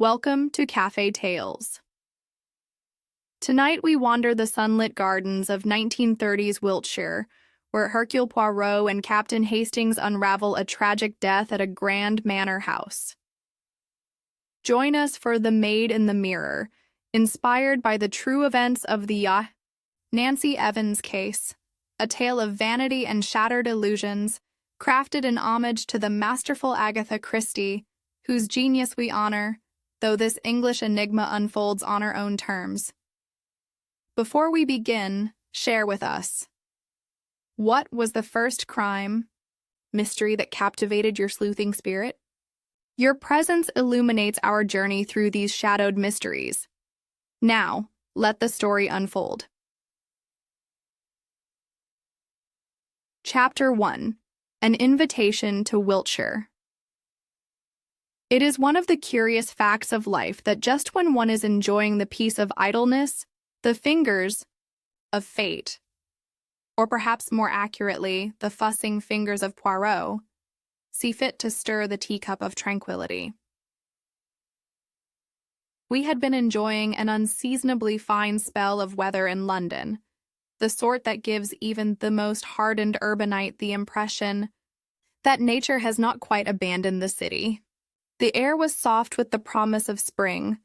Welcome to Cafe Tales. Tonight we wander the sunlit gardens of 1930s Wiltshire, where Hercule Poirot and Captain Hastings unravel a tragic death at a grand manor house. Join us for The Maid in the Mirror, inspired by the true events of the Nancy Evans case, a tale of vanity and shattered illusions, crafted in homage to the masterful Agatha Christie, whose genius we honor, though this English enigma unfolds on our own terms. Before we begin, share with us. What was the first crime, mystery that captivated your sleuthing spirit? Your presence illuminates our journey through these shadowed mysteries. Now, let the story unfold. Chapter 1. An Invitation to Wiltshire. It is one of the curious facts of life that just when one is enjoying the peace of idleness, the fingers of fate, or perhaps more accurately, the fussing fingers of Poirot, see fit to stir the teacup of tranquility. We had been enjoying an unseasonably fine spell of weather in London, the sort that gives even the most hardened urbanite the impression that nature has not quite abandoned the city. The air was soft with the promise of spring,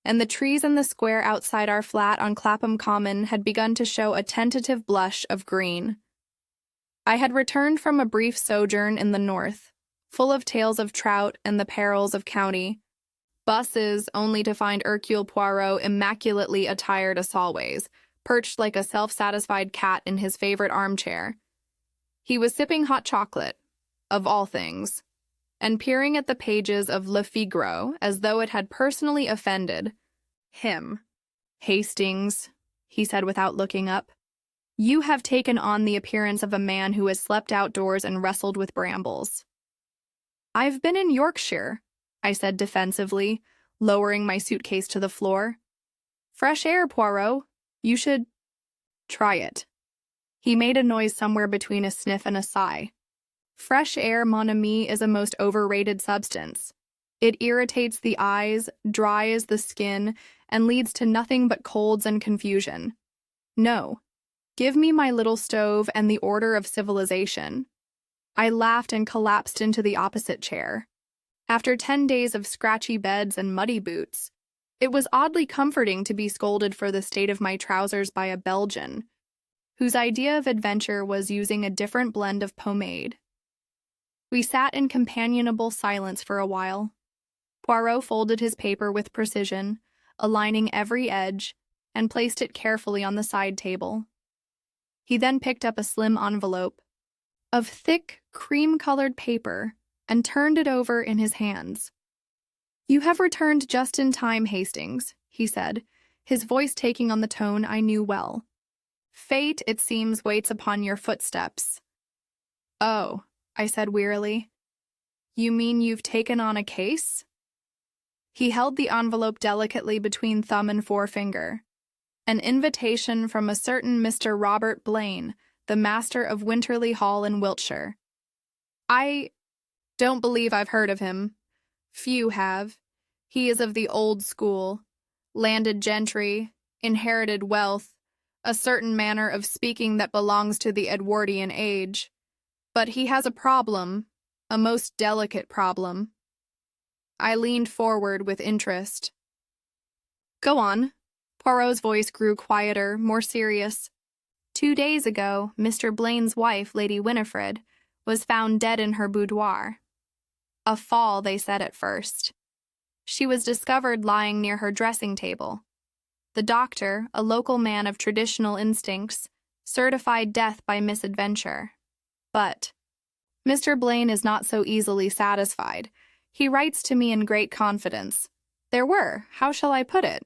and the trees in the square outside our flat on Clapham Common had begun to show a tentative blush of green. I had returned from a brief sojourn in the north, full of tales of trout and the perils of county buses, only to find Hercule Poirot immaculately attired as always, perched like a self-satisfied cat in his favorite armchair. He was sipping hot chocolate, of all things, and peering at the pages of Le Figaro as though it had personally offended him. "Hastings," he said without looking up, "you have taken on the appearance of a man who has slept outdoors and wrestled with brambles." "I've been in Yorkshire," I said defensively, lowering my suitcase to the floor. "Fresh air, Poirot. You should try it." He made a noise somewhere between a sniff and a sigh. "Fresh air, mon ami, is a most overrated substance. It irritates the eyes, dries the skin, and leads to nothing but colds and confusion. No, give me my little stove and the order of civilization." I laughed and collapsed into the opposite chair. After 10 days of scratchy beds and muddy boots, it was oddly comforting to be scolded for the state of my trousers by a Belgian, whose idea of adventure was using a different blend of pomade. We sat in companionable silence for a while. Poirot folded his paper with precision, aligning every edge, and placed it carefully on the side table. He then picked up a slim envelope of thick, cream-colored paper and turned it over in his hands. "You have returned just in time, Hastings," he said, his voice taking on the tone I knew well. "Fate, it seems, waits upon your footsteps." "Oh," I said wearily. "You mean you've taken on a case?" He held the envelope delicately between thumb and forefinger. "An invitation from a certain Mr. Robert Blaine, the master of Winterleigh Hall in Wiltshire. I don't believe I've heard of him. Few have. He is of the old school. Landed gentry, inherited wealth, a certain manner of speaking that belongs to the Edwardian age. But he has a problem, a most delicate problem." I leaned forward with interest. "Go on." Poirot's voice grew quieter, more serious. 2 days ago, Mr. Blaine's wife, Lady Winifred, was found dead in her boudoir. A fall, they said at first. She was discovered lying near her dressing table. The doctor, a local man of traditional instincts, certified death by misadventure. But Mr. Blaine is not so easily satisfied. He writes to me in great confidence. There were, how shall I put it?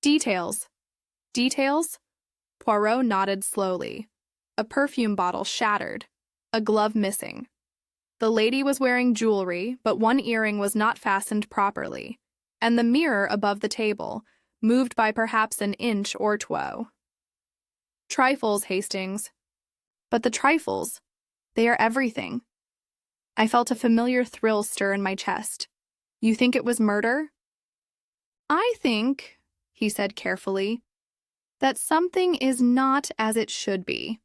Details. Details? Poirot nodded slowly. A perfume bottle shattered. A glove missing. The lady was wearing jewelry, but one earring was not fastened properly, and the mirror above the table, moved by perhaps an inch or two. Trifles, Hastings. But the trifles, they are everything. I felt a familiar thrill stir in my chest. You think it was murder? "I think," he said carefully, "that something is not as it should be.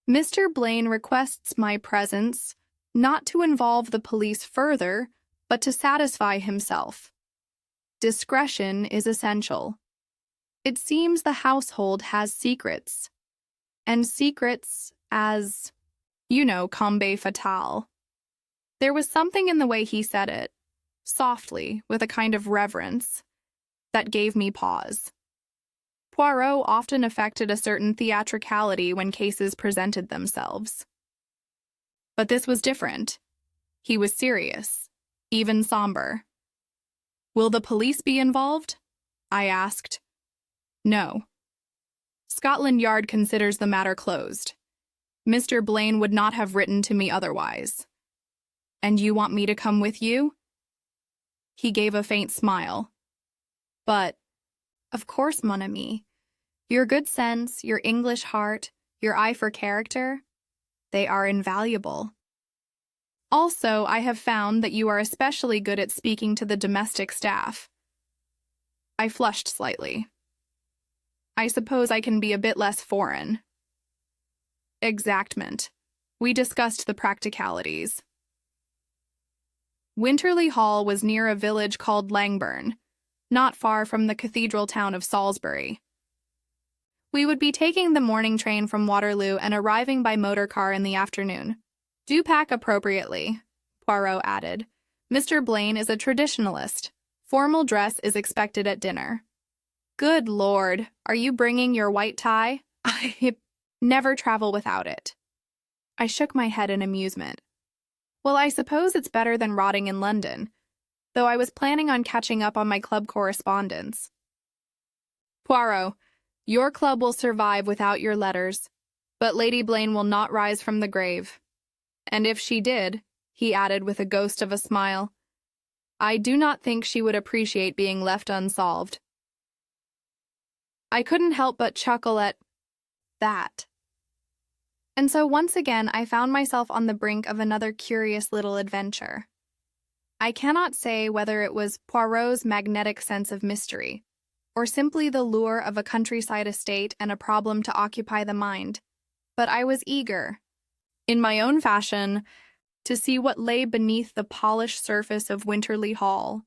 Mr. Blaine requests my presence, not to involve the police further, but to satisfy himself. Discretion is essential. It seems the household has secrets, and secrets as, combe fatale." There was something in the way he said it, softly, with a kind of reverence, that gave me pause. Poirot often affected a certain theatricality when cases presented themselves. But this was different. He was serious, even somber. "Will the police be involved?" I asked. "No. Scotland Yard considers the matter closed. Mr. Blaine would not have written to me otherwise. And you want me to come with you?" He gave a faint smile. "But, of course, mon ami. Your good sense, your English heart, your eye for character, they are invaluable. Also, I have found that you are especially good at speaking to the domestic staff." I flushed slightly. "I suppose I can be a bit less foreign." Exactment. We discussed the practicalities. Winterleigh Hall was near a village called Langbourn, not far from the cathedral town of Salisbury. We would be taking the morning train from Waterloo and arriving by motor car in the afternoon. "Do pack appropriately," Poirot added. "Mr. Blaine is a traditionalist. Formal dress is expected at dinner." "Good Lord, are you bringing your white tie?" "I never travel without it." I shook my head in amusement. "Well, I suppose it's better than rotting in London, though I was planning on catching up on my club correspondence." "Poirot, your club will survive without your letters, but Lady Blaine will not rise from the grave. And if she did," he added with a ghost of a smile, "I do not think she would appreciate being left unsolved." I couldn't help but chuckle at that. And so once again I found myself on the brink of another curious little adventure. I cannot say whether it was Poirot's magnetic sense of mystery, or simply the lure of a countryside estate and a problem to occupy the mind, but I was eager, in my own fashion, to see what lay beneath the polished surface of Winterleigh Hall.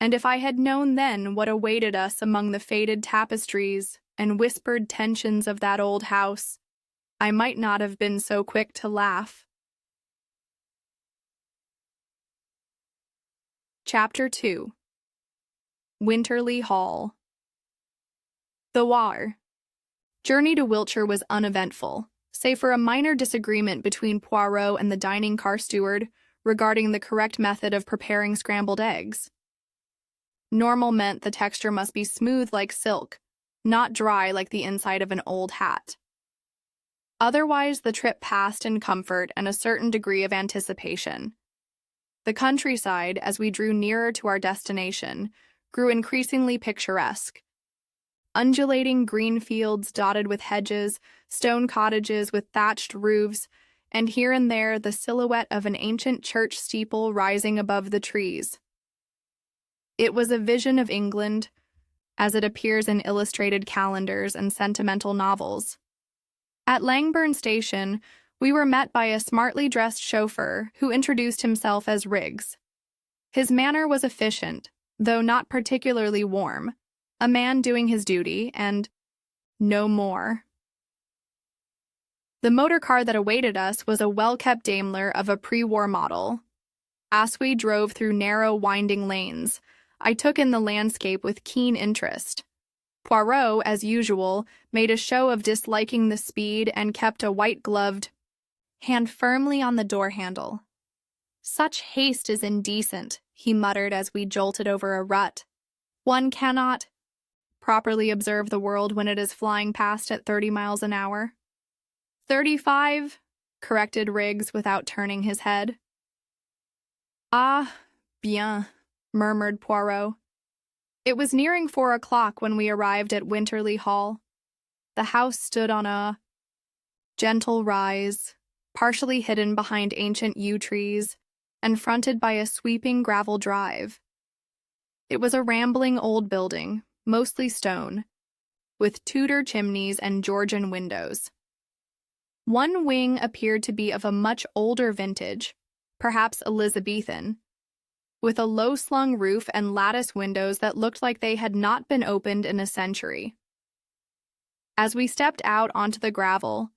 And if I had known then what awaited us among the faded tapestries and whispered tensions of that old house, I might not have been so quick to laugh. Chapter 2. Winterleigh Hall. The War. Journey to Wiltshire was uneventful, save for a minor disagreement between Poirot and the dining car steward regarding the correct method of preparing scrambled eggs. Normal meant the texture must be smooth like silk, not dry like the inside of an old hat. Otherwise, the trip passed in comfort and a certain degree of anticipation. The countryside, as we drew nearer to our destination, grew increasingly picturesque. Undulating green fields dotted with hedges, stone cottages with thatched roofs, and here and there the silhouette of an ancient church steeple rising above the trees. It was a vision of England, as it appears in illustrated calendars and sentimental novels. At Langbourn Station, we were met by a smartly dressed chauffeur who introduced himself as Riggs. His manner was efficient, though not particularly warm, a man doing his duty, and no more. The motor car that awaited us was a well-kept Daimler of a pre-war model. As we drove through narrow, winding lanes, I took in the landscape with keen interest. Poirot, as usual, made a show of disliking the speed and kept a white-gloved hand firmly on the door handle. "Such haste is indecent," he muttered as we jolted over a rut. "One cannot properly observe the world when it is flying past at 30 miles an hour. 35, corrected Riggs without turning his head. "Ah, bien," murmured Poirot. It was nearing 4 o'clock when we arrived at Winterleigh Hall. The house stood on a gentle rise, partially hidden behind ancient yew trees, and fronted by a sweeping gravel drive. It was a rambling old building, mostly stone, with Tudor chimneys and Georgian windows. One wing appeared to be of a much older vintage, perhaps Elizabethan, with a low-slung roof and lattice windows that looked like they had not been opened in a century. As we stepped out onto the gravel,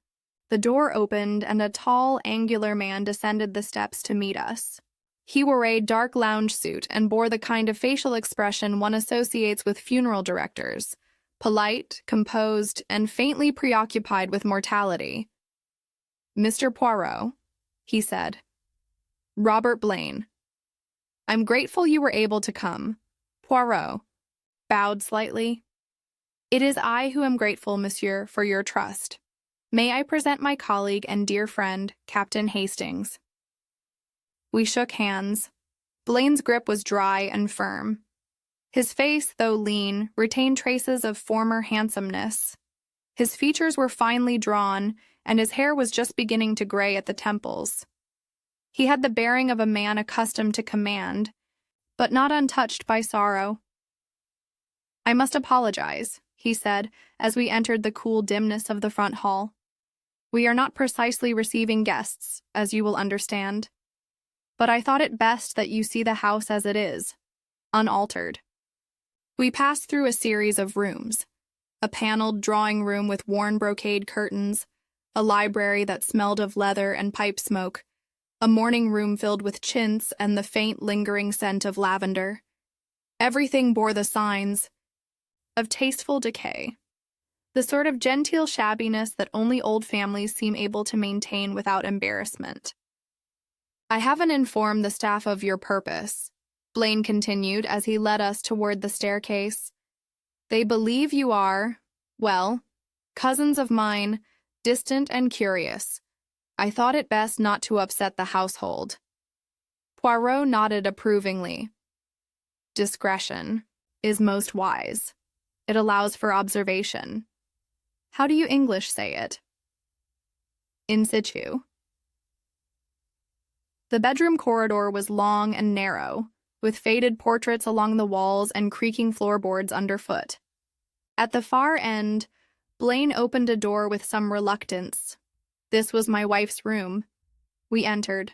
the door opened and a tall, angular man descended the steps to meet us. He wore a dark lounge suit and bore the kind of facial expression one associates with funeral directors, polite, composed, and faintly preoccupied with mortality. "Mr. Poirot," he said. "Robert Blaine. I'm grateful you were able to come." Poirot bowed slightly. "It is I who am grateful, monsieur, for your trust. May I present my colleague and dear friend, Captain Hastings." We shook hands. Blaine's grip was dry and firm. His face, though lean, retained traces of former handsomeness. His features were finely drawn, and his hair was just beginning to gray at the temples. He had the bearing of a man accustomed to command, but not untouched by sorrow. "I must apologize," he said, as we entered the cool dimness of the front hall. "We are not precisely receiving guests, as you will understand. But I thought it best that you see the house as it is, unaltered." We passed through a series of rooms, a paneled drawing room with worn brocade curtains, a library that smelled of leather and pipe smoke, a morning room filled with chintz and the faint, lingering scent of lavender. Everything bore the signs of tasteful decay, the sort of genteel shabbiness that only old families seem able to maintain without embarrassment. "I haven't informed the staff of your purpose," Blaine continued as he led us toward the staircase. "They believe you are, well, cousins of mine, distant and curious. I thought it best not to upset the household." Poirot nodded approvingly. "Discretion is most wise. It allows for observation. How do you English say it?" "In situ." The bedroom corridor was long and narrow, with faded portraits along the walls and creaking floorboards underfoot. At the far end, Blaine opened a door with some reluctance. This was my wife's room. We entered.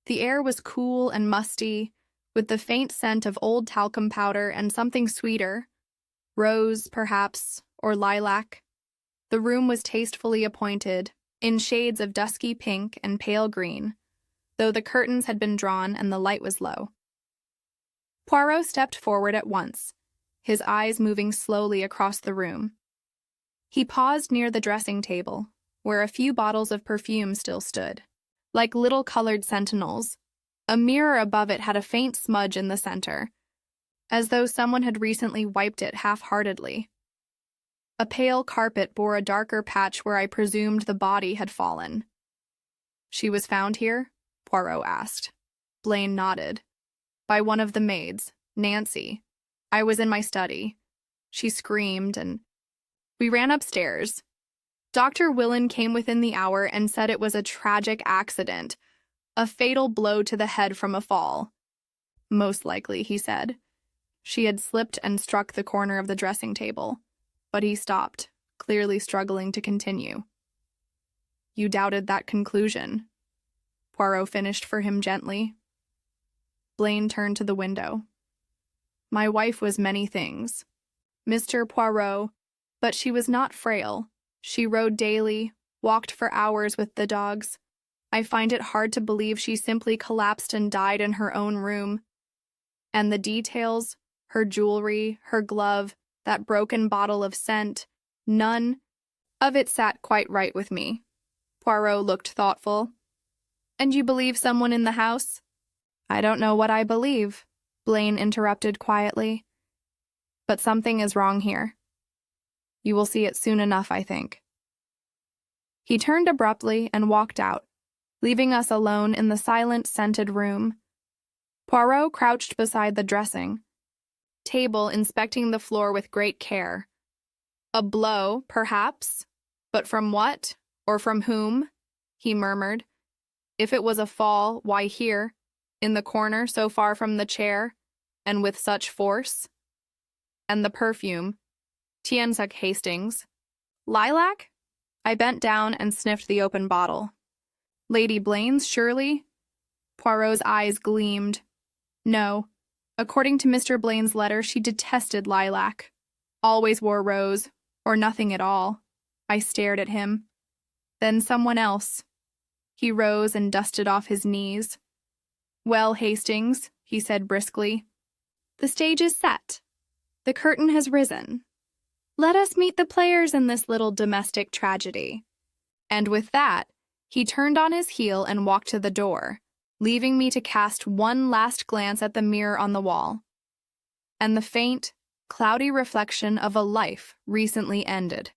The air was cool and musty, with the faint scent of old talcum powder and something sweeter, rose, perhaps, or lilac. The room was tastefully appointed, in shades of dusky pink and pale green, though the curtains had been drawn and the light was low. Poirot stepped forward at once, his eyes moving slowly across the room. He paused near the dressing table, where a few bottles of perfume still stood, like little colored sentinels. A mirror above it had a faint smudge in the center, as though someone had recently wiped it half-heartedly. A pale carpet bore a darker patch where I presumed the body had fallen. "She was found here?" Poirot asked. Blaine nodded. "By one of the maids, Nancy. I was in my study. She screamed, and we ran upstairs. Dr. Willen came within the hour and said it was a tragic accident, a fatal blow to the head from a fall. Most likely, he said. She had slipped and struck the corner of the dressing table, but he stopped, clearly struggling to continue. You doubted that conclusion?" Poirot finished for him gently. Blaine turned to the window. "My wife was many things, Mr. Poirot, but she was not frail. She rode daily, walked for hours with the dogs. I find it hard to believe she simply collapsed and died in her own room. And the details, her jewelry, her glove, that broken bottle of scent, none of it sat quite right with me." Poirot looked thoughtful. "And you believe someone in the house?" "I don't know what I believe," Blaine interrupted quietly. "But something is wrong here. You will see it soon enough, I think." He turned abruptly and walked out, leaving us alone in the silent, scented room. Poirot crouched beside the dressing table, inspecting the floor with great care. "A blow, perhaps, but from what, or from whom?" he murmured. "If it was a fall, why here, in the corner so far from the chair? And with such force? And the perfume. Tiensuk Hastings. Lilac? I bent down and sniffed the open bottle. Lady Blaine's, surely? Poirot's eyes gleamed. No. According to Mr. Blaine's letter, she detested lilac. Always wore rose, or nothing at all. I stared at him. Then someone else. He rose and dusted off his knees. Well, Hastings, he said briskly, the stage is set. The curtain has risen. Let us meet the players in this little domestic tragedy. And with that, he turned on his heel and walked to the door, leaving me to cast one last glance at the mirror on the wall. And the faint, cloudy reflection of a life recently ended.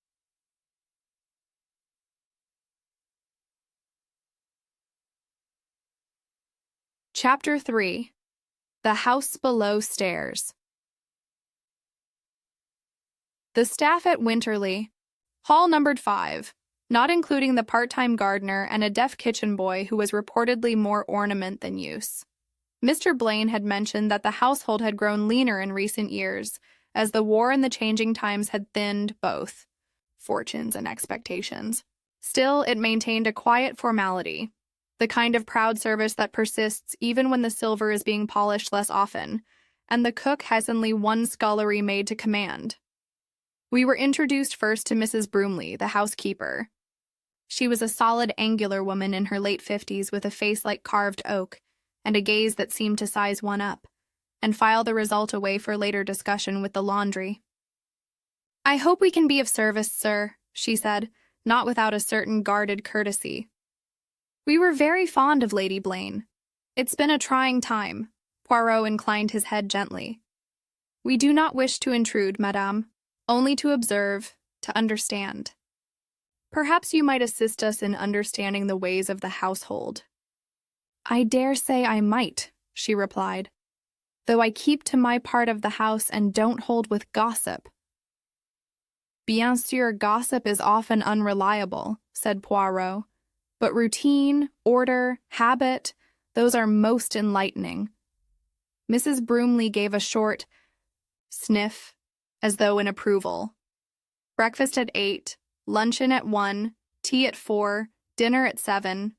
Chapter 3. The House Below Stairs. The staff at Winterleigh Hall numbered 5, not including the part-time gardener and a deaf kitchen boy who was reportedly more ornament than use. Mr. Blaine had mentioned that the household had grown leaner in recent years, as the war and the changing times had thinned both fortunes and expectations. Still, it maintained a quiet formality, the kind of proud service that persists even when the silver is being polished less often, and the cook has only one scullery maid to command. We were introduced first to Mrs. Broomley, the housekeeper. She was a solid, angular woman in her late 50s with a face like carved oak and a gaze that seemed to size one up, and file the result away for later discussion with the laundry. I hope we can be of service, sir, she said, not without a certain guarded courtesy. We were very fond of Lady Blaine. It's been a trying time. Poirot inclined his head gently. We do not wish to intrude, madame, only to observe, to understand. Perhaps you might assist us in understanding the ways of the household. I dare say I might, she replied, though I keep to my part of the house and don't hold with gossip. Bien sûr, gossip is often unreliable, said Poirot. But routine, order, habit, those are most enlightening. Mrs. Broomley gave a short sniff, as though in approval. Breakfast at 8, luncheon at 1, tea at 4, dinner at 7.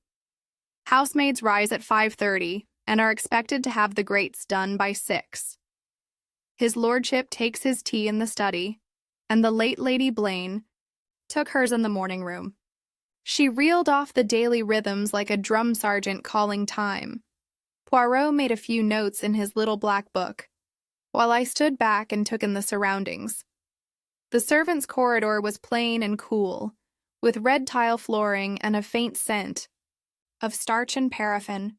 Housemaids rise at 5:30 and are expected to have the grates done by 6. His lordship takes his tea in the study, and the late Lady Blaine took hers in the morning room. She reeled off the daily rhythms like a drum sergeant calling time. Poirot made a few notes in his little black book, while I stood back and took in the surroundings. The servants' corridor was plain and cool, with red tile flooring and a faint scent of starch and paraffin.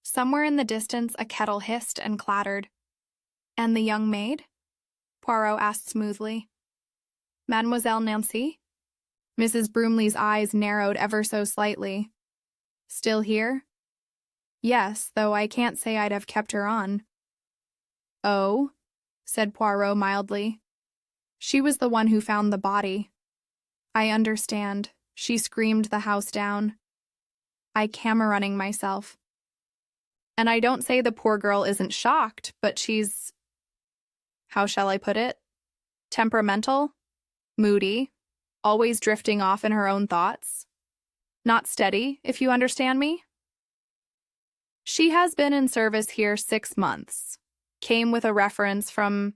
Somewhere in the distance a kettle hissed and clattered. And the young maid? Poirot asked smoothly. Mademoiselle Nancy? Mrs. Broomley's eyes narrowed ever so slightly. Still here? Yes, though I can't say I'd have kept her on. Oh, said Poirot mildly. She was the one who found the body. I understand. She screamed the house down. I camera-running myself. And I don't say the poor girl isn't shocked, but she's... how shall I put it? Temperamental? Moody? Always drifting off in her own thoughts? Not steady, if you understand me? She has been in service here 6 months. Came with a reference from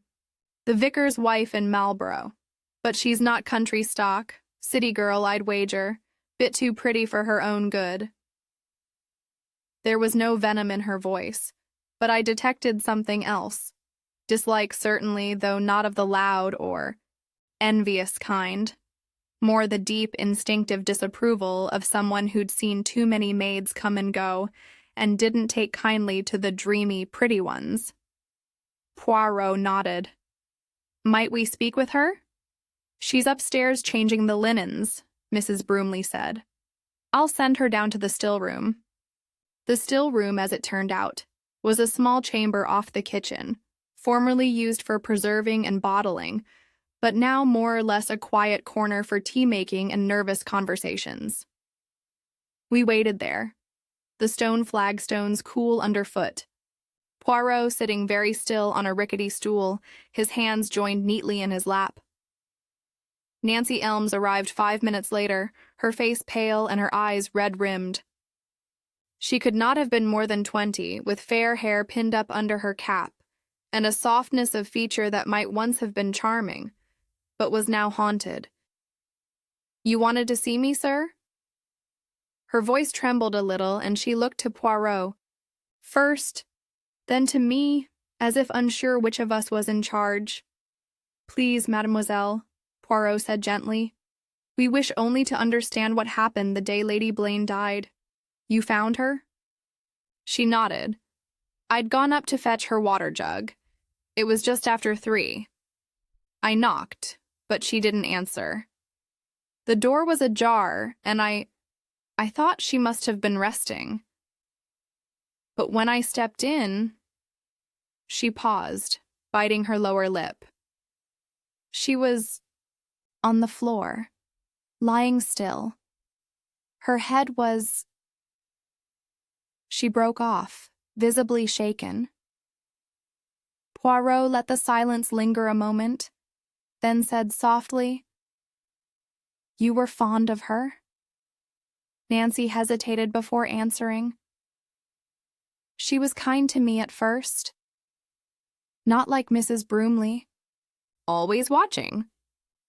the vicar's wife in Marlborough. But she's not country stock, city girl, I'd wager. Bit too pretty for her own good. There was no venom in her voice, but I detected something else. Dislike certainly, though not of the loud or envious kind. More the deep, instinctive disapproval of someone who'd seen too many maids come and go and didn't take kindly to the dreamy, pretty ones. Poirot nodded. Might we speak with her? She's upstairs changing the linens, Mrs. Broomley said. I'll send her down to the still room. The still room, as it turned out, was a small chamber off the kitchen, formerly used for preserving and bottling, but now more or less a quiet corner for tea-making and nervous conversations. We waited there, the stone flagstones cool underfoot. Poirot sitting very still on a rickety stool, his hands joined neatly in his lap. Nancy Elmes arrived 5 minutes later, her face pale and her eyes red-rimmed. She could not have been more than 20, with fair hair pinned up under her cap, and a softness of feature that might once have been charming, but was now haunted. "You wanted to see me, sir?" Her voice trembled a little, and she looked to Poirot first, then to me, as if unsure which of us was in charge. "Please, mademoiselle," Poirot said gently. "We wish only to understand what happened the day Lady Blaine died. You found her?" She nodded. "I'd gone up to fetch her water jug. It was just after 3. I knocked, but she didn't answer. The door was ajar, and I thought she must have been resting. But when I stepped in..." She paused, biting her lower lip. "She was on the floor, lying still. Her head was..." She broke off, visibly shaken. Poirot let the silence linger a moment, then said softly, "You were fond of her?" Nancy hesitated before answering. "She was kind to me at first. Not like Mrs. Broomley." "Always watching."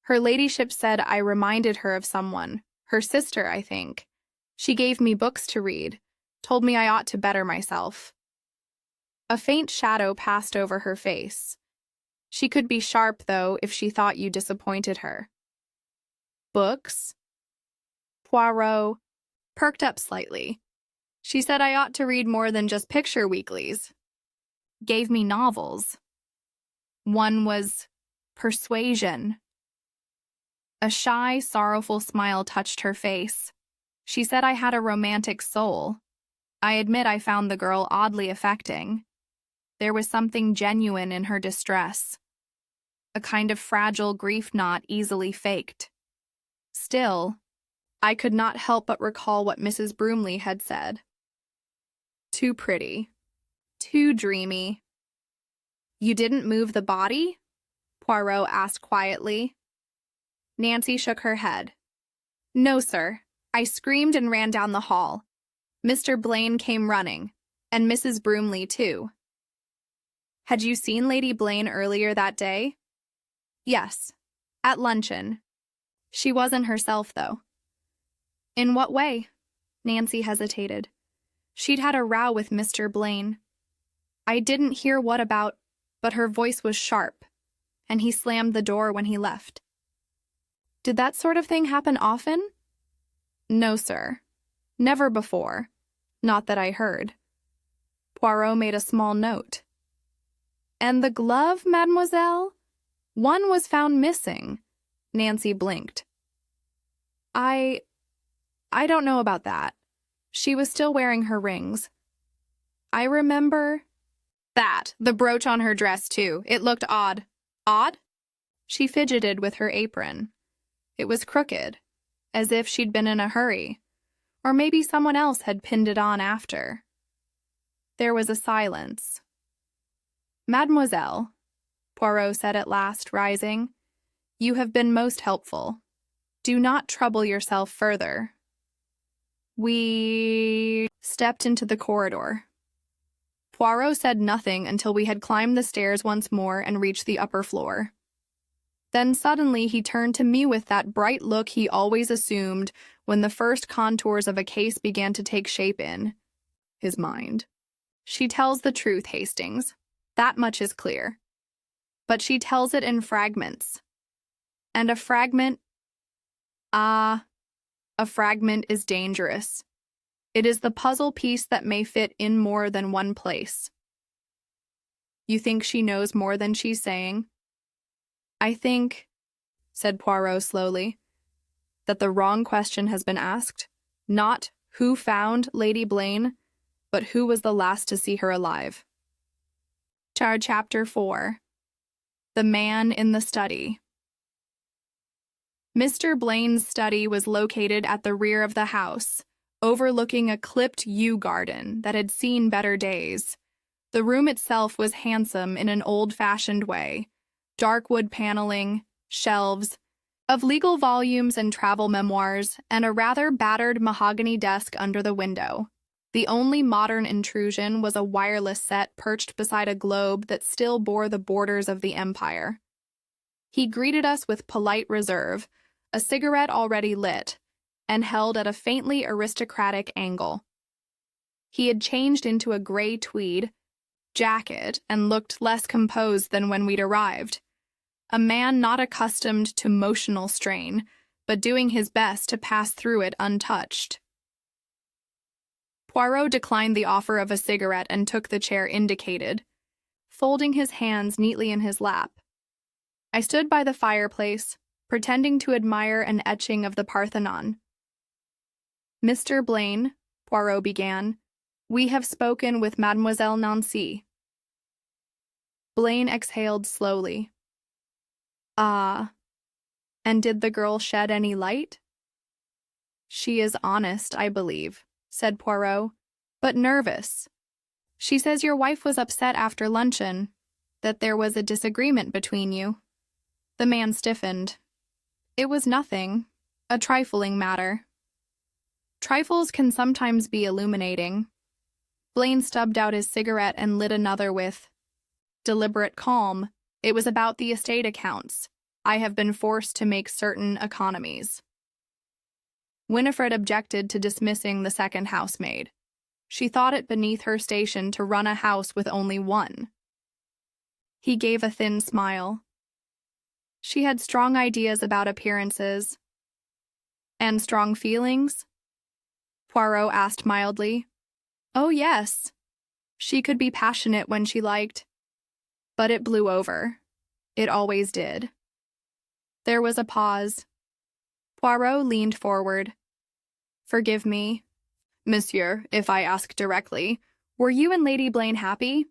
"Her ladyship said I reminded her of someone, her sister, I think. She gave me books to read, told me I ought to better myself." A faint shadow passed over her face. She could be sharp, though, if she thought you disappointed her. "Books?" Poirot perked up slightly. "She said I ought to read more than just picture weeklies. Gave me novels. One was Persuasion." A shy, sorrowful smile touched her face. "She said I had a romantic soul. I admit I found the girl oddly affecting. There was something genuine in her distress. A kind of fragile grief not easily faked. Still, I could not help but recall what Mrs. Broomley had said. Too pretty. Too dreamy." "You didn't move the body?" Poirot asked quietly. Nancy shook her head. "No, sir. I screamed and ran down the hall. Mr. Blaine came running, and Mrs. Broomley, too." "Had you seen Lady Blaine earlier that day?" "Yes, at luncheon. She wasn't herself, though." "In what way?" Nancy hesitated. "She'd had a row with Mr. Blaine. I didn't hear what about, but her voice was sharp, and he slammed the door when he left." "Did that sort of thing happen often?" "No, sir. Never before. Not that I heard." Poirot made a small note. "And the glove, mademoiselle? One was found missing." Nancy blinked. I don't know about that. She was still wearing her rings. I remember..." "That, the brooch on her dress, too. It looked odd." "Odd?" She fidgeted with her apron. It was crooked, as if she'd been in a hurry, or maybe someone else had pinned it on after. There was a silence. "Mademoiselle," Poirot said at last, rising, "you have been most helpful. Do not trouble yourself further." We stepped into the corridor. Poirot said nothing until we had climbed the stairs once more and reached the upper floor. Then suddenly he turned to me with that bright look he always assumed when the first contours of a case began to take shape in his mind. "She tells the truth, Hastings. That much is clear. But she tells it in fragments. And a fragment is dangerous. It is the puzzle piece that may fit in more than one place." "You think she knows more than she's saying?" "I think," said Poirot slowly, "that the wrong question has been asked. Not who found Lady Blaine, but who was the last to see her alive." Chapter 4. The Man in the Study. Mr. Blaine's study was located at the rear of the house, overlooking a clipped yew garden that had seen better days. The room itself was handsome in an old-fashioned way. Dark wood paneling, shelves of legal volumes and travel memoirs, and a rather battered mahogany desk under the window. The only modern intrusion was a wireless set perched beside a globe that still bore the borders of the empire. He greeted us with polite reserve, a cigarette already lit, and held at a faintly aristocratic angle. He had changed into a gray tweed jacket and looked less composed than when we'd arrived. A man not accustomed to emotional strain, but doing his best to pass through it untouched. Poirot declined the offer of a cigarette and took the chair indicated, folding his hands neatly in his lap. I stood by the fireplace, pretending to admire an etching of the Parthenon. "Mr. Blaine," Poirot began, "we have spoken with Mademoiselle Nancy." Blaine exhaled slowly. "Ah, and did the girl shed any light?" "She is honest, I believe," said Poirot, "but nervous. She says your wife was upset after luncheon, that there was a disagreement between you." The man stiffened. "It was nothing, a trifling matter." Trifles can sometimes be illuminating. Blaine stubbed out his cigarette and lit another with deliberate calm. "It was about the estate accounts. I have been forced to make certain economies." Winifred objected to dismissing the second housemaid. She thought it beneath her station to run a house with only one. He gave a thin smile. She had strong ideas about appearances. "And strong feelings?" Poirot asked mildly. "Oh, yes. She could be passionate when she liked. But it blew over. It always did." There was a pause. Poirot leaned forward. "Forgive me, monsieur, if I ask directly, were you and Lady Blaine happy?"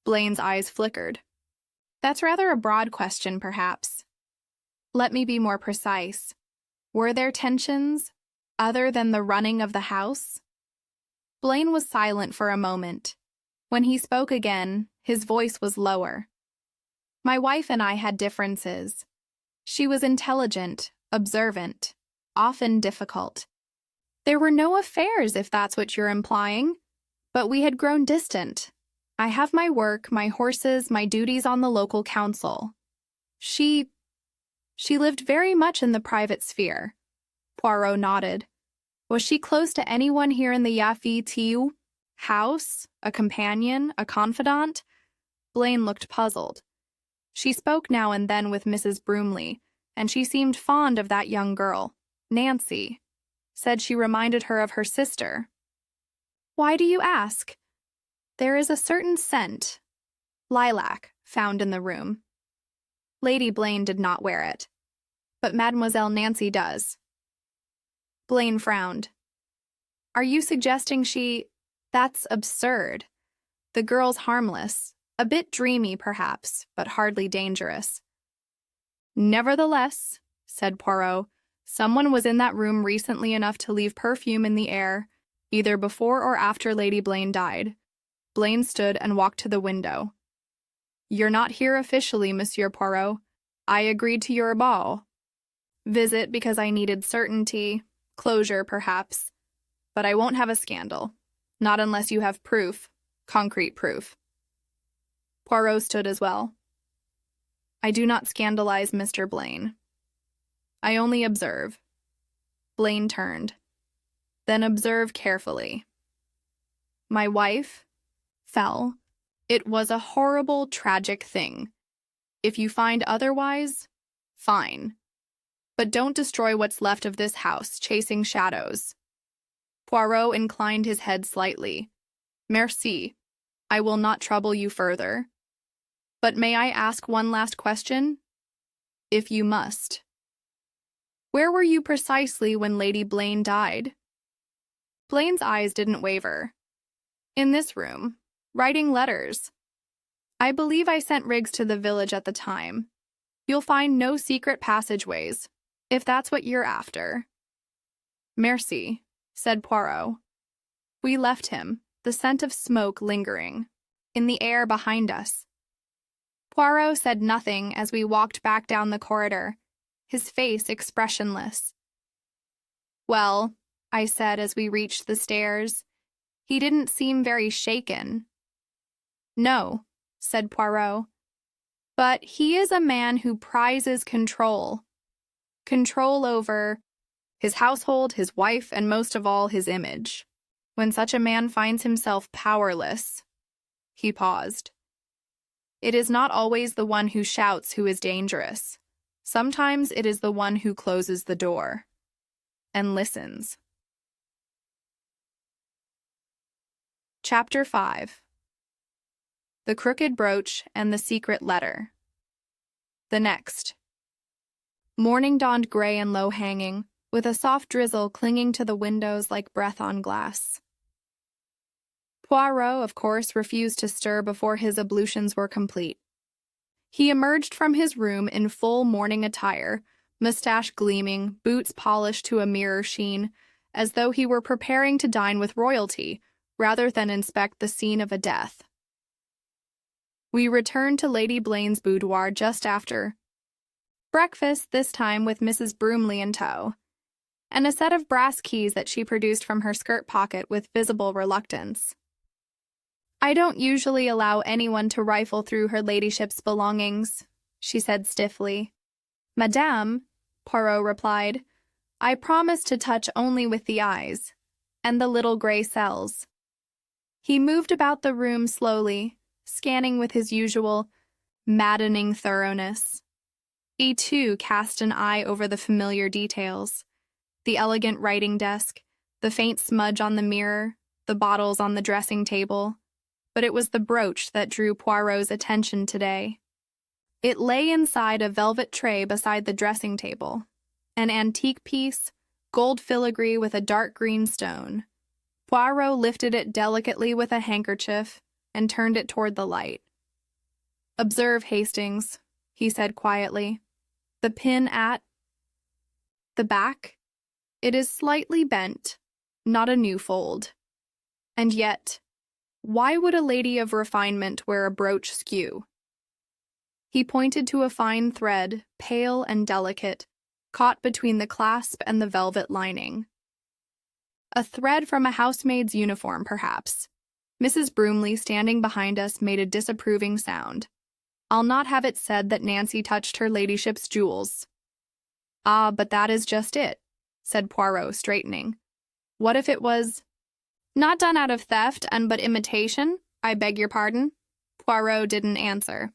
Blaine's eyes flickered. "That's rather a broad question, perhaps. Let me be more precise. Were there tensions, other than the running of the house?" Blaine was silent for a moment. When he spoke again, his voice was lower. "My wife and I had differences. She was intelligent, observant, often difficult. There were no affairs, if that's what you're implying, but we had grown distant. I have my work, my horses, my duties on the local council. She lived very much in the private sphere." Poirot nodded. "Was she close to anyone here in the Yaffe house? A companion? A confidant?" Blaine looked puzzled. "She spoke now and then with Mrs. Broomley, and she seemed fond of that young girl, Nancy. Said she reminded her of her sister." "Why do you ask?" "There is a certain scent, lilac, found in the room. Lady Blaine did not wear it, but Mademoiselle Nancy does." Blaine frowned. "Are you suggesting she—" "That's absurd. The girl's harmless, a bit dreamy perhaps, but hardly dangerous." "Nevertheless," said Poirot, "someone was in that room recently enough to leave perfume in the air, either before or after Lady Blaine died." Blaine stood and walked to the window. "You're not here officially, Monsieur Poirot. I agreed to your visit because I needed certainty, closure perhaps, but I won't have a scandal. Not unless you have proof, concrete proof." Poirot stood as well. "I do not scandalize Mr. Blaine. I only observe." Blaine turned. "Then observe carefully. My wife fell. It was a horrible, tragic thing. If you find otherwise, fine. But don't destroy what's left of this house chasing shadows." Poirot inclined his head slightly. "Merci. I will not trouble you further. But may I ask one last question?" "If you must." "Where were you precisely when Lady Blaine died?" Blaine's eyes didn't waver. "In this room, writing letters. I believe I sent Riggs to the village at the time. You'll find no secret passageways, if that's what you're after." "Merci," said Poirot. We left him, the scent of smoke lingering. in the air behind us. Poirot said nothing as we walked back down the corridor, his face expressionless. "Well," I said as we reached the stairs, "he didn't seem very shaken." "No," said Poirot, "but he is a man who prizes control. Control over his household, his wife, and most of all, his image. When such a man finds himself powerless..." He paused. "It is not always the one who shouts who is dangerous. Sometimes it is the one who closes the door and listens." Chapter 5. The Crooked Brooch and the Secret Letter. The next. Morning dawned gray and low-hanging, with a soft drizzle clinging to the windows like breath on glass. Poirot, of course, refused to stir before his ablutions were complete. He emerged from his room in full morning attire, mustache gleaming, boots polished to a mirror sheen, as though he were preparing to dine with royalty, rather than inspect the scene of a death. We returned to Lady Blaine's boudoir just after breakfast, this time with Mrs. Bromley in tow, and a set of brass keys that she produced from her skirt pocket with visible reluctance. "I don't usually allow anyone to rifle through her ladyship's belongings," she said stiffly. "Madame," Poirot replied, "I promise to touch only with the eyes, and the little gray cells." He moved about the room slowly, scanning with his usual maddening thoroughness. He, too, cast an eye over the familiar details: the elegant writing desk, the faint smudge on the mirror, the bottles on the dressing table. But it was the brooch that drew Poirot's attention today. It lay inside a velvet tray beside the dressing table, an antique piece, gold filigree with a dark green stone. Poirot lifted it delicately with a handkerchief and turned it toward the light. "Observe, Hastings," he said quietly. "The pin at the back. It is slightly bent, not a new fold. And yet, why would a lady of refinement wear a brooch skew?" He pointed to a fine thread, pale and delicate, caught between the clasp and the velvet lining. A thread from a housemaid's uniform, perhaps. Mrs. Bromley, standing behind us, made a disapproving sound. "I'll not have it said that Nancy touched her ladyship's jewels." "Ah, but that is just it," said Poirot, straightening. "What if it was not done out of theft and but imitation? I beg your pardon?" Poirot didn't answer.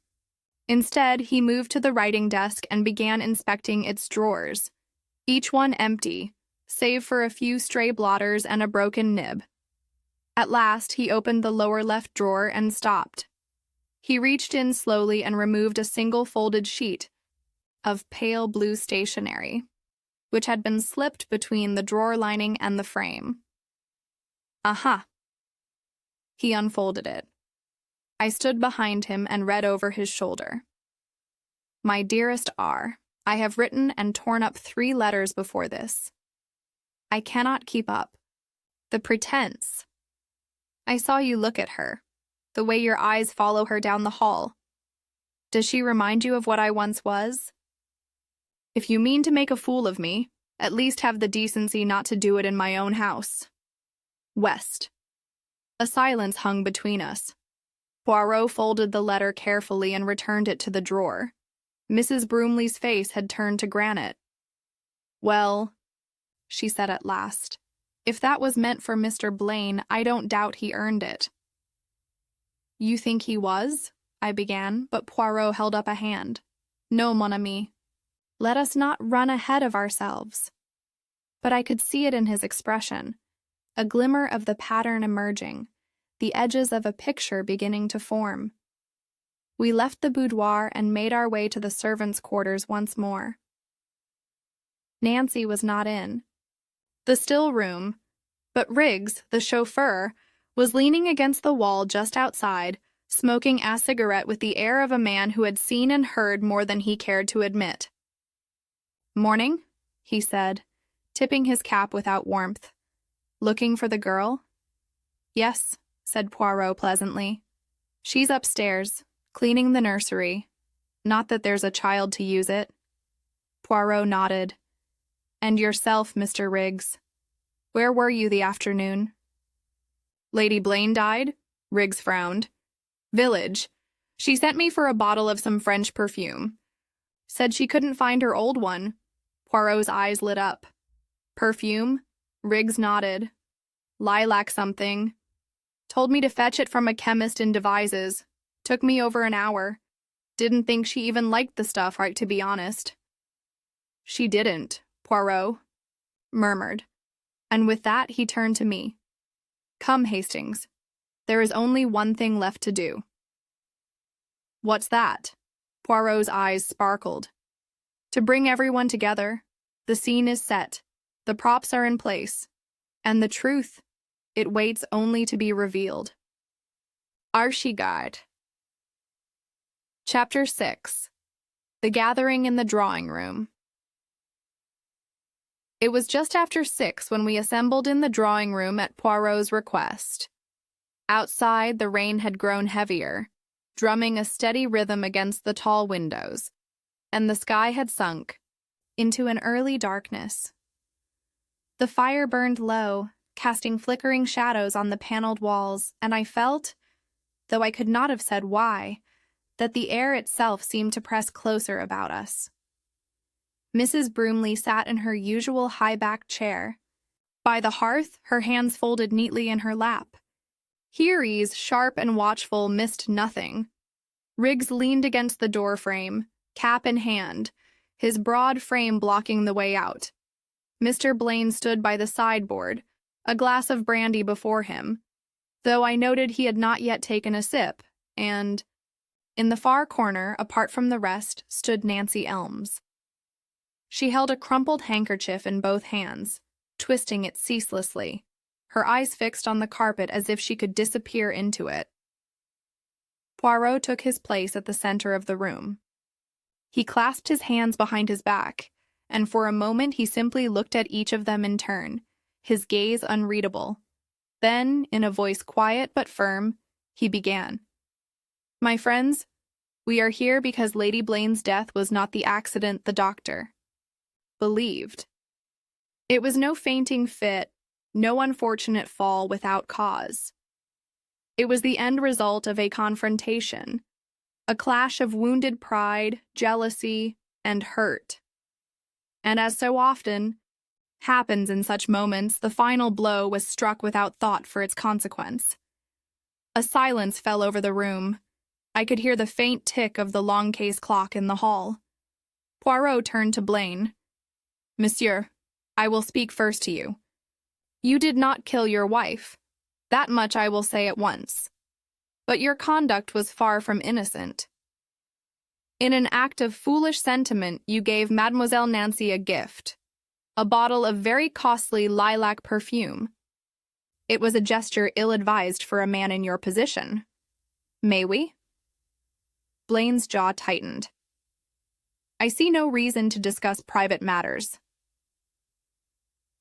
Instead, he moved to the writing desk and began inspecting its drawers, each one empty, save for a few stray blotters and a broken nib. At last, he opened the lower left drawer and stopped. He reached in slowly and removed a single folded sheet of pale blue stationery, which had been slipped between the drawer lining and the frame. "Aha!" He unfolded it. I stood behind him and read over his shoulder. "My dearest R., I have written and torn up 3 letters before this. I cannot keep up. The pretense. I saw you look at her, the way your eyes follow her down the hall. Does she remind you of what I once was? If you mean to make a fool of me, at least have the decency not to do it in my own house. West." A silence hung between us. Poirot folded the letter carefully and returned it to the drawer. Mrs. Bromley's face had turned to granite. "Well," she said at last, "if that was meant for Mr. Blaine, I don't doubt he earned it." "You think he was?" I began, but Poirot held up a hand. "No, mon ami. Let us not run ahead of ourselves." But I could see it in his expression, a glimmer of the pattern emerging, the edges of a picture beginning to form. We left the boudoir and made our way to the servants' quarters once more. Nancy was not in the still room, but Riggs, the chauffeur, was leaning against the wall just outside, smoking a cigarette with the air of a man who had seen and heard more than he cared to admit. "Morning," he said, tipping his cap without warmth. "Looking for the girl?" "Yes," said Poirot pleasantly. She's upstairs, cleaning the nursery. Not that there's a child to use it. Poirot nodded. And yourself, Mr. Riggs. Where were you the afternoon? Lady Blaine died? Riggs frowned. Village. She sent me for a bottle of some French perfume. Said she couldn't find her old one. Poirot's eyes lit up. Perfume? Riggs nodded. Lilac something. Told me to fetch it from a chemist in Devizes. Took me over an hour. Didn't think she even liked the stuff, right, to be honest. She didn't, Poirot murmured. And with that, he turned to me. Come, Hastings. There is only one thing left to do. What's that? Poirot's eyes sparkled. To bring everyone together. The scene is set. The props are in place. And the truth, it waits only to be revealed. Archigard. Chapter 6. The Gathering in the Drawing Room. It was just after 6 when we assembled in the drawing room at Poirot's request. Outside, the rain had grown heavier, drumming a steady rhythm against the tall windows, and the sky had sunk into an early darkness. The fire burned low, casting flickering shadows on the paneled walls, and I felt, though I could not have said why, that the air itself seemed to press closer about us. Mrs. Broomley sat in her usual high-backed chair. By the hearth, her hands folded neatly in her lap. Hearies, sharp and watchful, missed nothing. Riggs leaned against the door frame, cap in hand, his broad frame blocking the way out. Mr. Blaine stood by the sideboard, a glass of brandy before him, though I noted he had not yet taken a sip, and, in the far corner, apart from the rest, stood Nancy Elms. She held a crumpled handkerchief in both hands, twisting it ceaselessly, her eyes fixed on the carpet as if she could disappear into it. Poirot took his place at the center of the room. He clasped his hands behind his back, and for a moment he simply looked at each of them in turn, his gaze unreadable. Then, in a voice quiet but firm, he began. My friends, we are here because Lady Blaine's death was not the accident the doctor believed. It was no fainting fit, no unfortunate fall without cause. It was the end result of a confrontation, a clash of wounded pride, jealousy, and hurt. And as so often happens in such moments, the final blow was struck without thought for its consequence. A silence fell over the room. I could hear the faint tick of the long case clock in the hall. Poirot turned to Blaine. Monsieur, I will speak first to you. You did not kill your wife. That much I will say at once. But your conduct was far from innocent. In an act of foolish sentiment, you gave Mademoiselle Nancy a gift, a bottle of very costly lilac perfume. It was a gesture ill-advised for a man in your position. May we? Blaine's jaw tightened. I see no reason to discuss private matters.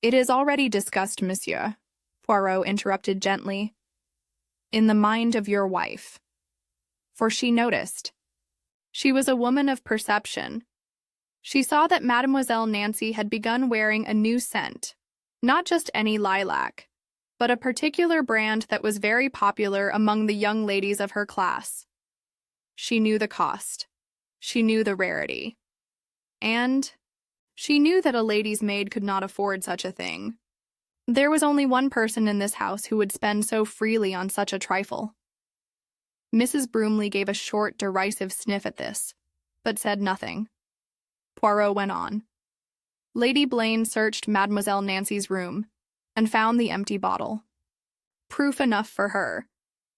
It is already discussed, monsieur, Poirot interrupted gently. In the mind of your wife. For she noticed. She was a woman of perception. She saw that Mademoiselle Nancy had begun wearing a new scent, not just any lilac, but a particular brand that was very popular among the young ladies of her class. She knew the cost. She knew the rarity. And she knew that a lady's maid could not afford such a thing. There was only one person in this house who would spend so freely on such a trifle. Mrs. Broomley gave a short, derisive sniff at this, but said nothing. Poirot went on. Lady Blaine searched Mademoiselle Nancy's room and found the empty bottle. Proof enough for her.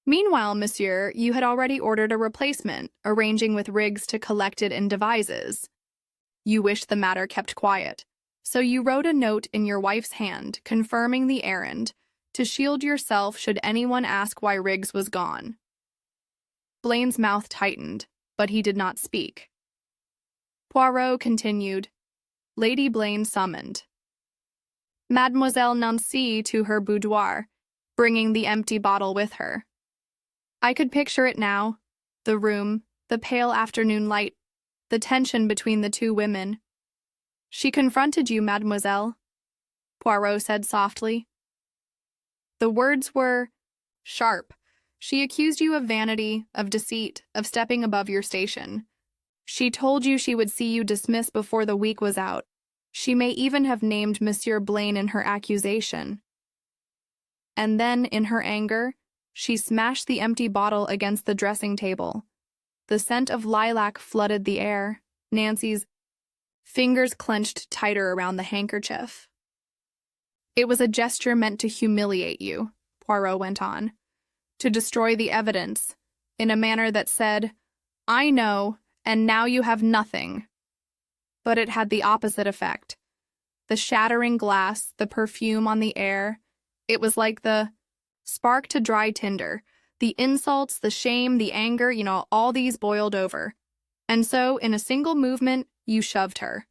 Meanwhile, monsieur, you had already ordered a replacement, arranging with Riggs to collect it in Devizes. You wished the matter kept quiet, so you wrote a note in your wife's hand confirming the errand, to shield yourself should anyone ask why Riggs was gone. Blaine's mouth tightened, but he did not speak. Poirot continued. Lady Blaine summoned Mademoiselle Nancy to her boudoir, bringing the empty bottle with her. I could picture it now. The room, the pale afternoon light, the tension between the two women. "She confronted you, mademoiselle," Poirot said softly. The words were sharp. "She accused you of vanity, of deceit, of stepping above your station. She told you she would see you dismissed before the week was out. She may even have named Monsieur Blaine in her accusation. And then, in her anger, she smashed the empty bottle against the dressing table. The scent of lilac flooded the air. Nancy's fingers clenched tighter around the handkerchief. It was a gesture meant to humiliate you," Poirot went on, "to destroy the evidence, in a manner that said, 'I know, and now you have nothing.' But it had the opposite effect. The shattering glass, the perfume on the air, it was like the spark to dry tinder. The insults, the shame, the anger, all these boiled over. And so, in a single movement, you shoved her."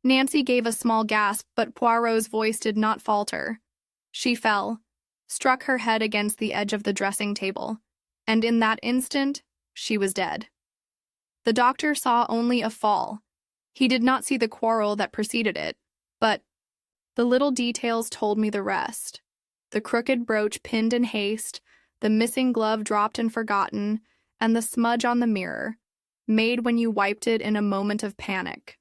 Nancy gave a small gasp, but Poirot's voice did not falter. She fell, struck her head against the edge of the dressing table, and in that instant, she was dead. The doctor saw only a fall. He did not see the quarrel that preceded it, but the little details told me the rest. The crooked brooch pinned in haste, the missing glove dropped and forgotten, and the smudge on the mirror, made when you wiped it in a moment of panic.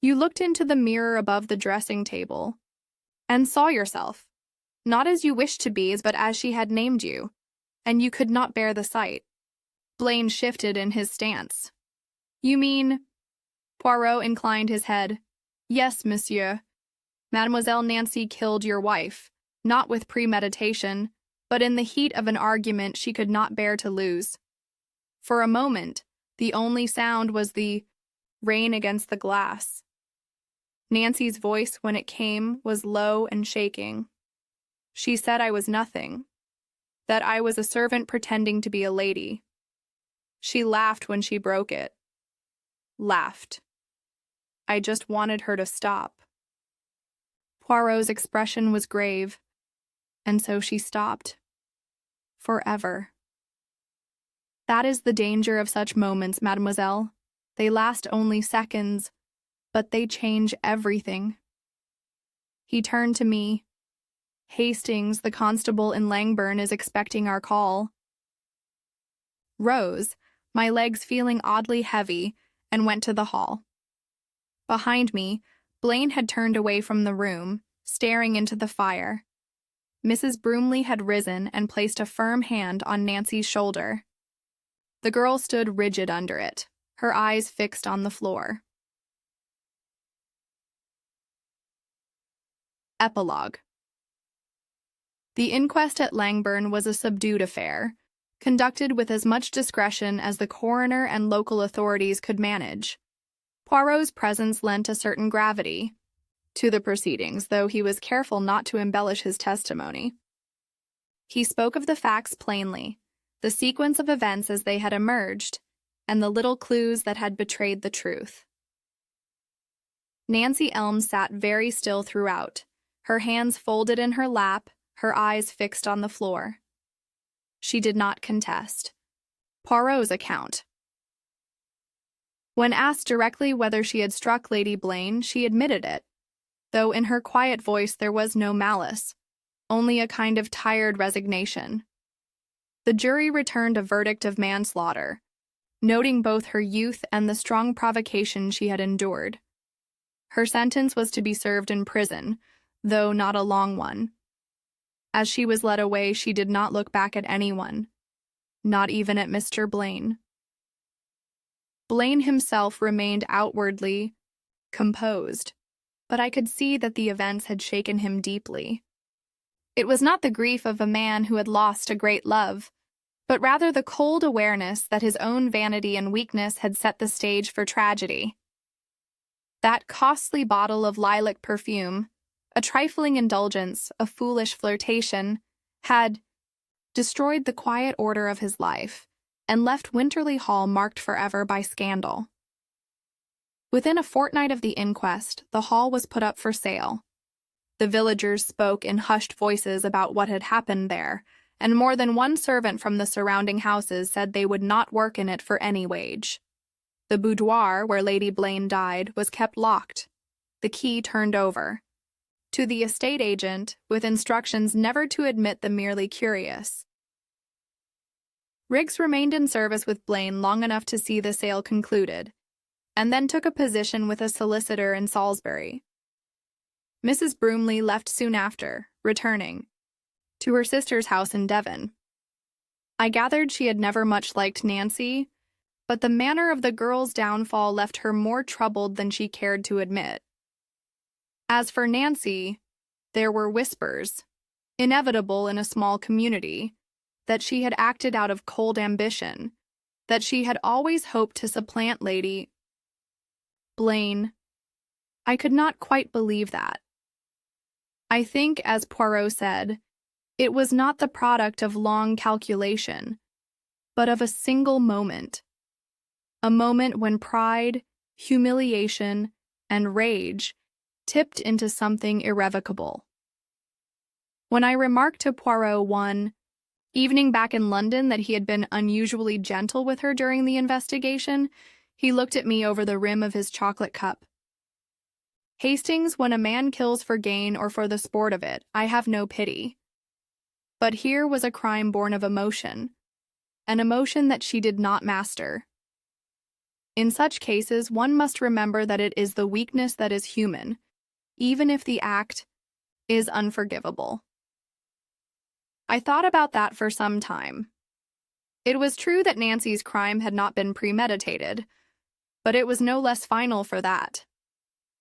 You looked into the mirror above the dressing table and saw yourself, not as you wished to be, but as she had named you, and you could not bear the sight. Blaine shifted in his stance. "You mean—" Poirot inclined his head. "Yes, monsieur. Mademoiselle Nancy killed your wife, not with premeditation, but in the heat of an argument she could not bear to lose. For a moment, the only sound was the rain against the glass. Nancy's voice, when it came, was low and shaking. She said I was nothing, that I was a servant pretending to be a lady. She laughed when she broke it. Laughed. I just wanted her to stop." Poirot's expression was grave, and so she stopped. Forever. That is the danger of such moments, mademoiselle. They last only seconds, but they change everything. He turned to me. "Hastings, the constable in Langbourn, is expecting our call." Rose, my legs feeling oddly heavy, and went to the hall. Behind me, Blaine had turned away from the room, staring into the fire. Mrs. Broomley had risen and placed a firm hand on Nancy's shoulder. The girl stood rigid under it, her eyes fixed on the floor. Epilogue. The inquest at Langbourn was a subdued affair, conducted with as much discretion as the coroner and local authorities could manage. Poirot's presence lent a certain gravity to the proceedings, though he was careful not to embellish his testimony. He spoke of the facts plainly, the sequence of events as they had emerged, and the little clues that had betrayed the truth. Nancy Elms sat very still throughout, her hands folded in her lap, her eyes fixed on the floor. She did not contest Poirot's account. When asked directly whether she had struck Lady Blaine, she admitted it, though in her quiet voice there was no malice, only a kind of tired resignation. The jury returned a verdict of manslaughter, noting both her youth and the strong provocation she had endured. Her sentence was to be served in prison, though not a long one. As she was led away, she did not look back at anyone, not even at Mr. Blaine. Blaine himself remained outwardly composed, but I could see that the events had shaken him deeply. It was not the grief of a man who had lost a great love, but rather the cold awareness that his own vanity and weakness had set the stage for tragedy. That costly bottle of lilac perfume, a trifling indulgence, a foolish flirtation, had destroyed the quiet order of his life and left Winterleigh Hall marked forever by scandal. Within a fortnight of the inquest, the hall was put up for sale. The villagers spoke in hushed voices about what had happened there, and more than one servant from the surrounding houses said they would not work in it for any wage. The boudoir where Lady Blaine died was kept locked, the key turned over to the estate agent with instructions never to admit the merely curious. Riggs remained in service with Blaine long enough to see the sale concluded, and then took a position with a solicitor in Salisbury. Mrs. Broomley left soon after, returning to her sister's house in Devon. I gathered she had never much liked Nancy, but the manner of the girl's downfall left her more troubled than she cared to admit. As for Nancy, there were whispers, inevitable in a small community, that she had acted out of cold ambition, that she had always hoped to supplant Lady Blaine. I could not quite believe that. I think, as Poirot said, it was not the product of long calculation, but of a single moment. A moment when pride, humiliation, and rage tipped into something irrevocable. When I remarked to Poirot one evening back in London that he had been unusually gentle with her during the investigation, he looked at me over the rim of his chocolate cup. Hastings, when a man kills for gain or for the sport of it, I have no pity. But here was a crime born of emotion, an emotion that she did not master. In such cases, one must remember that it is the weakness that is human, even if the act is unforgivable. I thought about that for some time. It was true that Nancy's crime had not been premeditated, but it was no less final for that.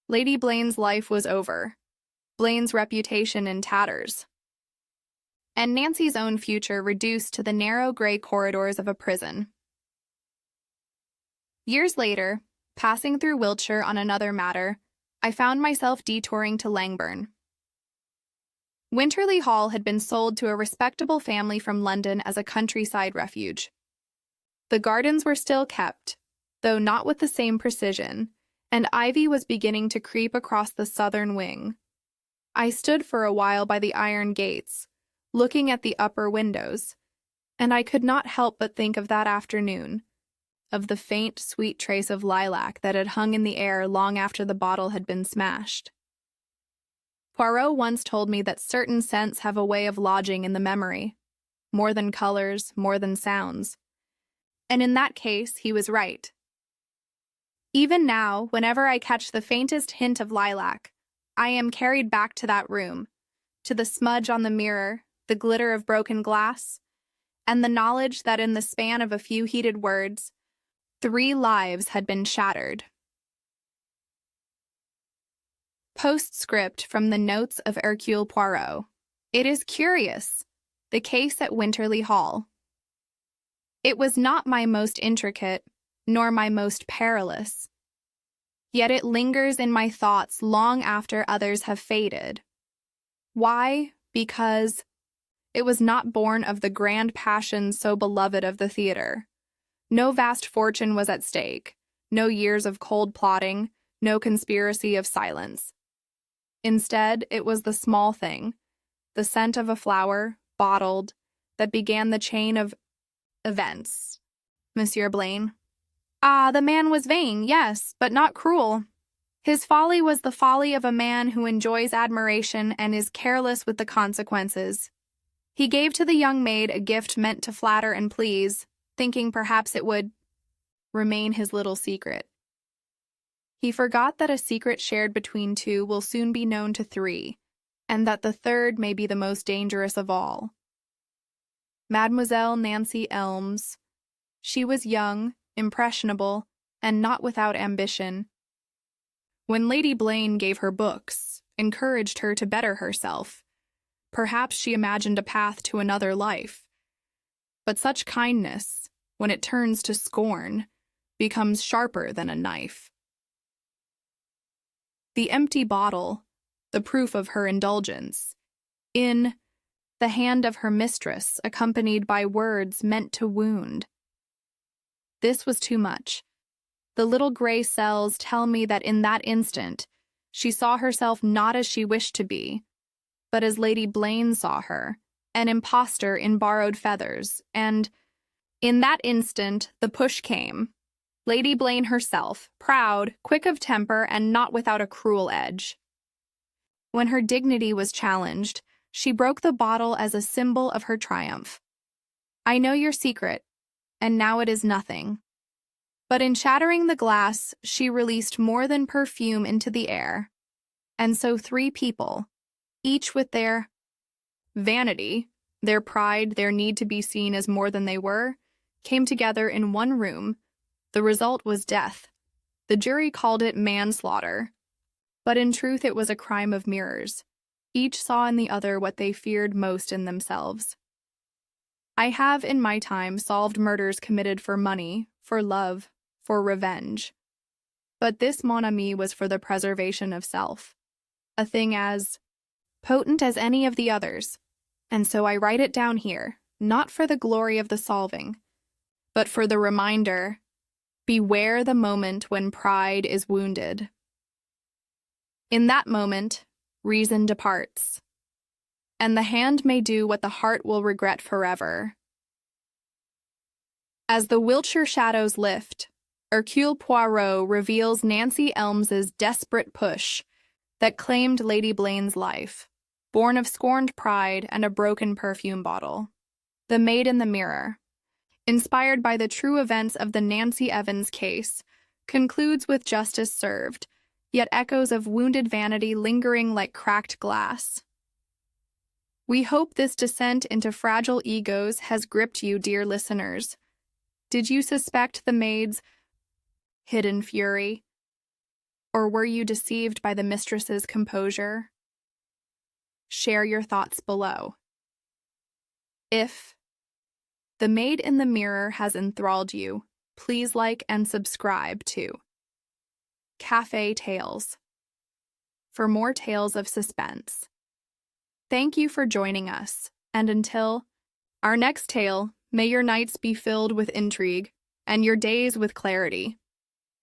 Lady Blaine's life was over, Blaine's reputation in tatters, and Nancy's own future reduced to the narrow gray corridors of a prison. Years later, passing through Wiltshire on another matter, I found myself detouring to Langbourn. Winterleigh Hall had been sold to a respectable family from London as a countryside refuge. The gardens were still kept, though not with the same precision, and ivy was beginning to creep across the southern wing. I stood for a while by the iron gates, looking at the upper windows, and I could not help but think of that afternoon, of the faint, sweet trace of lilac that had hung in the air long after the bottle had been smashed. Poirot once told me that certain scents have a way of lodging in the memory, more than colors, more than sounds. And in that case, he was right. Even now, whenever I catch the faintest hint of lilac, I am carried back to that room, to the smudge on the mirror, the glitter of broken glass, and the knowledge that in the span of a few heated words, 3 lives had been shattered. Postscript from the notes of Hercule Poirot. It is curious, the case at Winterleigh Hall. It was not my most intricate, nor my most perilous. Yet it lingers in my thoughts long after others have faded. Why? Because it was not born of the grand passion so beloved of the theatre. No vast fortune was at stake, no years of cold plotting, no conspiracy of silence. Instead, it was the small thing, the scent of a flower, bottled, that began the chain of events. Monsieur Blaine. Ah, the man was vain, yes, but not cruel. His folly was the folly of a man who enjoys admiration and is careless with the consequences. He gave to the young maid a gift meant to flatter and please, thinking perhaps it would remain his little secret. He forgot that a secret shared between 2 will soon be known to 3, and that the 3rd may be the most dangerous of all. Mademoiselle Nancy Elmes. She was young, impressionable, and not without ambition. When Lady Blaine gave her books, encouraged her to better herself, perhaps she imagined a path to another life. But such kindness, when it turns to scorn, becomes sharper than a knife. The empty bottle, the proof of her indulgence, in the hand of her mistress, accompanied by words meant to wound. This was too much. The little gray cells tell me that in that instant, she saw herself not as she wished to be, but as Lady Blaine saw her, an impostor in borrowed feathers, and in that instant the push came. Lady Blaine herself, proud, quick of temper, and not without a cruel edge. When her dignity was challenged, she broke the bottle as a symbol of her triumph. "I know your secret, and now it is nothing." But in shattering the glass, she released more than perfume into the air. And so 3 people, each with their vanity, their pride, their need to be seen as more than they were, came together in one room. The result was death. The jury called it manslaughter. But in truth, it was a crime of mirrors. Each saw in the other what they feared most in themselves. I have, in my time, solved murders committed for money, for love, for revenge. But this, mon ami, was for the preservation of self, a thing as potent as any of the others. And so I write it down here, not for the glory of the solving, but for the reminder: beware the moment when pride is wounded. In that moment, reason departs, and the hand may do what the heart will regret forever. As the Wiltshire shadows lift, Hercule Poirot reveals Nancy Elms's desperate push that claimed Lady Blaine's life, born of scorned pride and a broken perfume bottle. The Maid in the Mirror, inspired by the true events of the Nancy Evans case, concludes with justice served, yet echoes of wounded vanity lingering like cracked glass. We hope this descent into fragile egos has gripped you, dear listeners. Did you suspect the maid's hidden fury? Or were you deceived by the mistress's composure? Share your thoughts below. If The Maid in the Mirror has enthralled you, please like and subscribe to Cafe Tales for more tales of suspense. Thank you for joining us, and until our next tale, may your nights be filled with intrigue and your days with clarity.